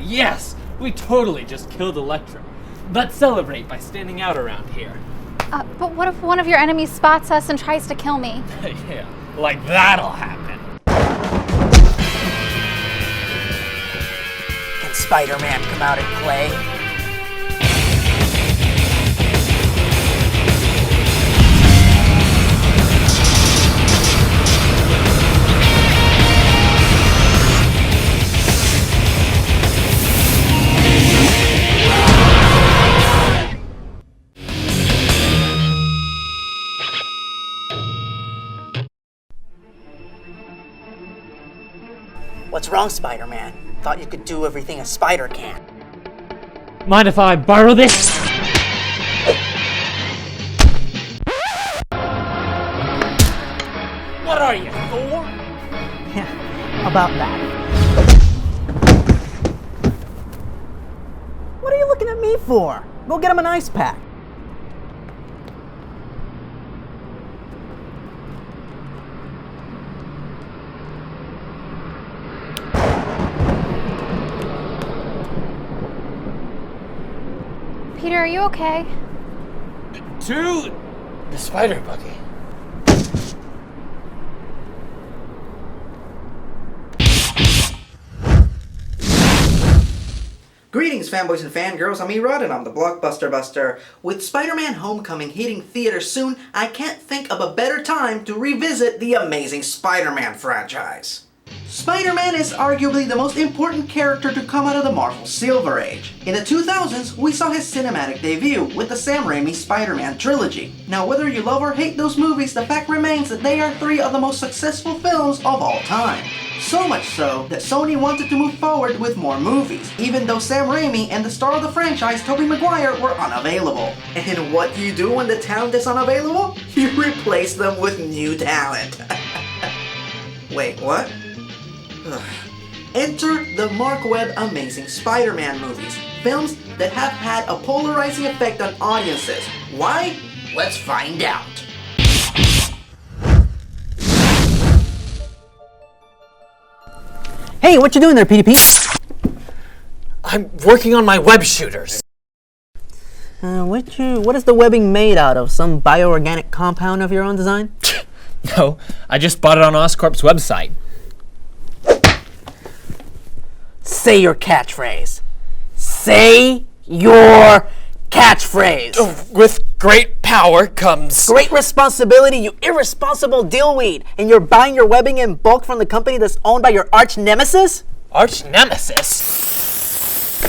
Yes! We totally just killed Electro. Let's celebrate by standing out around here. But what if one of your enemies spots us and tries to kill me? Yeah, like that'll happen. Can Spider-Man come out and play? What's wrong, Spider-Man? Thought you could do everything a spider can. Mind if I borrow this? What are you, Thor? Yeah, about that. What are you looking at me for? Go get him an ice pack. Peter, are you okay? To the spider buggy. Greetings, fanboys and fangirls. I'm ERod and I'm the Blockbuster Buster. With Spider-Man Homecoming hitting theaters soon, I can't think of a better time to revisit the Amazing Spider-Man franchise. Spider-Man is arguably the most important character to come out of the Marvel Silver Age. In the 2000s, we saw his cinematic debut with the Sam Raimi Spider-Man trilogy. Now, whether you love or hate those movies, the fact remains that they are three of the most successful films of all time. So much so that Sony wanted to move forward with more movies, even though Sam Raimi and the star of the franchise, Tobey Maguire, were unavailable. And what do you do when the talent is unavailable? You replace them with new talent. Wait, what? Enter the Mark Webb Amazing Spider-Man movies, films that have had a polarizing effect on audiences. Why? Let's find out. Hey, what you doing there, PDP? I'm working on my web shooters. What is the webbing made out of? Some bioorganic compound of your own design? No, I just bought it on Oscorp's website. Say your catchphrase. Say your catchphrase. With great power comes... Great responsibility, you irresponsible dillweed. And you're buying your webbing in bulk from the company that's owned by your arch nemesis? Arch nemesis?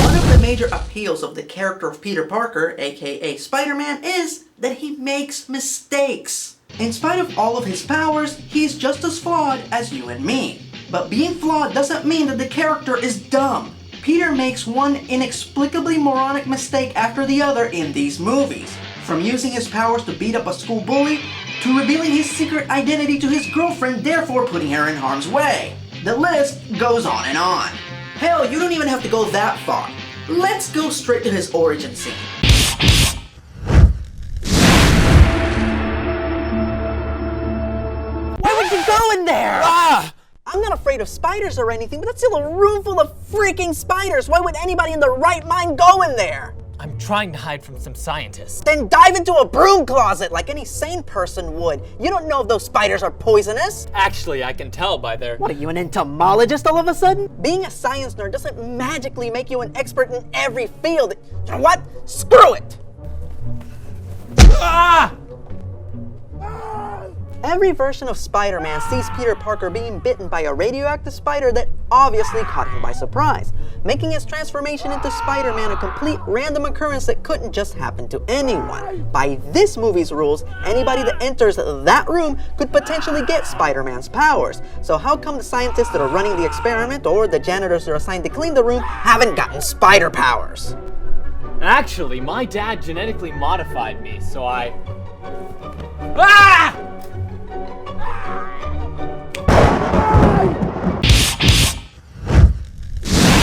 One of the major appeals of the character of Peter Parker, aka Spider-Man, is that he makes mistakes. In spite of all of his powers, he's just as flawed as you and me. But being flawed doesn't mean that the character is dumb. Peter makes one inexplicably moronic mistake after the other in these movies. From using his powers to beat up a school bully, to revealing his secret identity to his girlfriend, therefore putting her in harm's way. The list goes on and on. Hell, you don't even have to go that far. Let's go straight to his origin scene. Why would you go in there? Ah! I'm not afraid of spiders or anything, but that's still a room full of freaking spiders. Why would anybody in their right mind go in there? I'm trying to hide from some scientists. Then dive into a broom closet like any sane person would. You don't know if those spiders are poisonous. Actually, I can tell by their... What are you, an entomologist all of a sudden? Being a science nerd doesn't magically make you an expert in every field. You know what? Screw it! Ah! Every version of Spider-Man sees Peter Parker being bitten by a radioactive spider that obviously caught him by surprise, making his transformation into Spider-Man a complete random occurrence that couldn't just happen to anyone. By this movie's rules, anybody that enters that room could potentially get Spider-Man's powers. So how come the scientists that are running the experiment or the janitors that are assigned to clean the room haven't gotten spider powers? Actually, my dad genetically modified me, so I... Ah!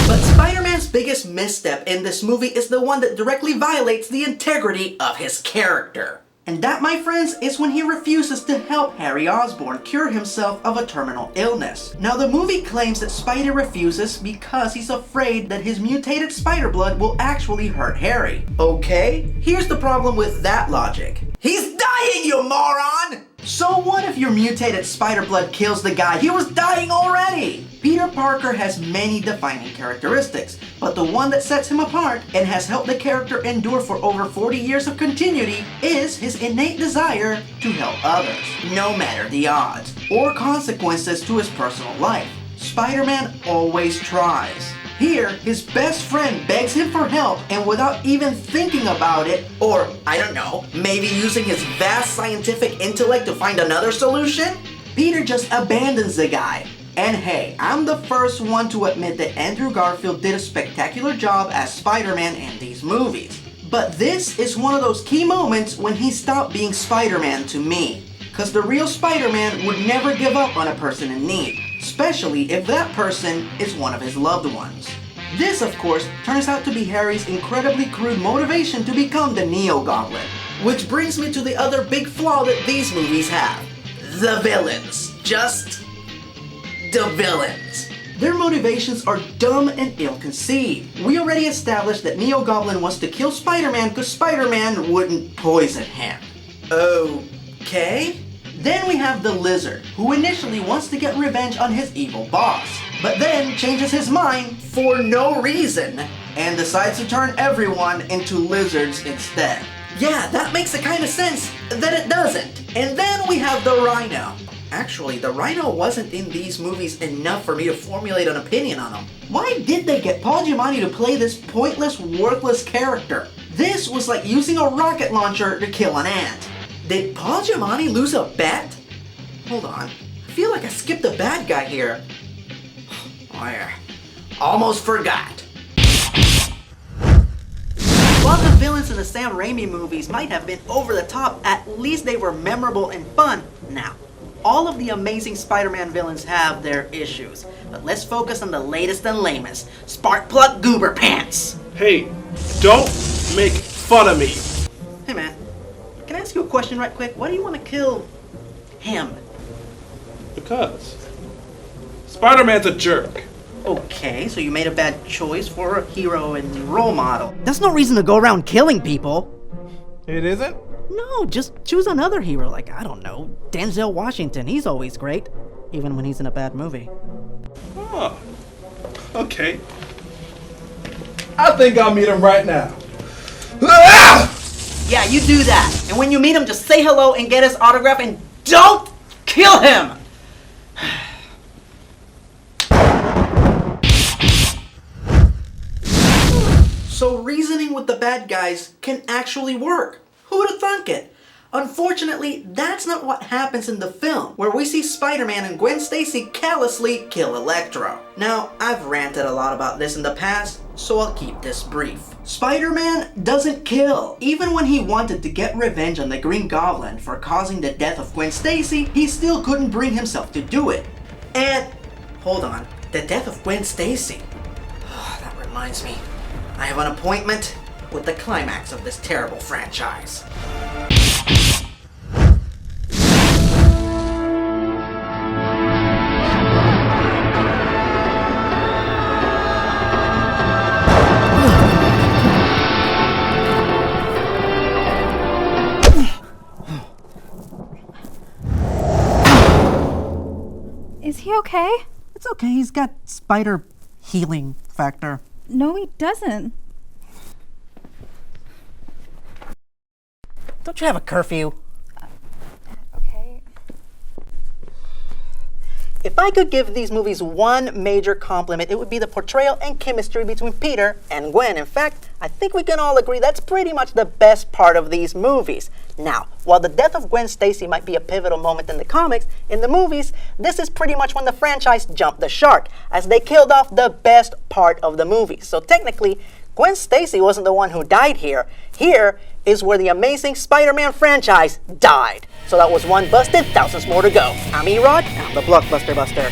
But Spider-Man's biggest misstep in this movie is the one that directly violates the integrity of his character. And that, my friends, is when he refuses to help Harry Osborn cure himself of a terminal illness. Now, the movie claims that Spidey refuses because he's afraid that his mutated spider blood will actually hurt Harry. Okay, here's the problem with that logic. He's dying, you moron! So what if your mutated spider blood kills the guy? He was dying already! Peter Parker has many defining characteristics, but the one that sets him apart and has helped the character endure for over 40 years of continuity is his innate desire to help others, no matter the odds or consequences to his personal life. Spider-Man always tries. Here, his best friend begs him for help, and without even thinking about it, or, I don't know, maybe using his vast scientific intellect to find another solution, Peter just abandons the guy. And hey, I'm the first one to admit that Andrew Garfield did a spectacular job as Spider-Man in these movies. But this is one of those key moments when he stopped being Spider-Man to me. Cause the real Spider-Man would never give up on a person in need, especially if that person is one of his loved ones. This, of course, turns out to be Harry's incredibly crude motivation to become the Neo-Goblin. Which brings me to the other big flaw that these movies have. The villains. Just the villains. Their motivations are dumb and ill-conceived. We already established that Neo-Goblin wants to kill Spider-Man because Spider-Man wouldn't poison him. Okay? Then we have the Lizard, who initially wants to get revenge on his evil boss, but then changes his mind for no reason and decides to turn everyone into lizards instead. Yeah, that makes the kind of sense that it doesn't. And then we have the Rhino. Actually, the Rhino wasn't in these movies enough for me to formulate an opinion on him. Why did they get Paul Giamatti to play this pointless, worthless character? This was like using a rocket launcher to kill an ant. Did Paul Giamatti lose a bet? Hold on, I feel like I skipped a bad guy here. Oh yeah, almost forgot. While the villains in the Sam Raimi movies might have been over the top, at least they were memorable and fun. Now, all of the Amazing Spider-Man villains have their issues, but let's focus on the latest and lamest, Sparkplug Goober Pants. Hey, don't make fun of me. Hey man, can I ask you a question right quick? Why do you want to kill him? Because Spider-Man's a jerk. Okay, so you made a bad choice for a hero and role model. That's no reason to go around killing people. It isn't? No, just choose another hero, like, I don't know, Denzel Washington. He's always great, even when he's in a bad movie. Oh, okay. I think I'll meet him right now. Yeah, you do that. And when you meet him, just say hello and get his autograph and don't kill him! So reasoning with the bad guys can actually work. Who would have thunk it? Unfortunately, that's not what happens in the film, where we see Spider-Man and Gwen Stacy callously kill Electro. Now, I've ranted a lot about this in the past, so I'll keep this brief. Spider-Man doesn't kill. Even when he wanted to get revenge on the Green Goblin for causing the death of Gwen Stacy, he still couldn't bring himself to do it. And, hold on, the death of Gwen Stacy. That reminds me, I have an appointment with the climax of this terrible franchise. Is he okay? It's okay, he's got spider healing factor. No, he doesn't. Don't you have a curfew? Okay. If I could give these movies one major compliment, it would be the portrayal and chemistry between Peter and Gwen. In fact, I think we can all agree that's pretty much the best part of these movies. Now, while the death of Gwen Stacy might be a pivotal moment in the comics, in the movies, this is pretty much when the franchise jumped the shark, as they killed off the best part of the movie. So technically, Gwen Stacy wasn't the one who died here. Here is where the Amazing Spider-Man franchise died. So that was one busted, thousands more to go. I'm ERod, and I'm the Blockbuster Buster.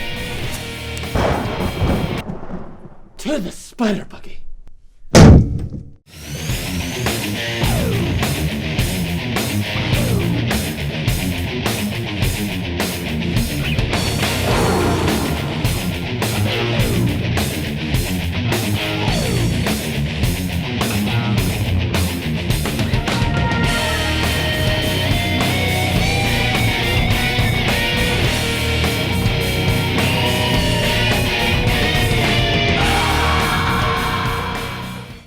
To the spider buggy.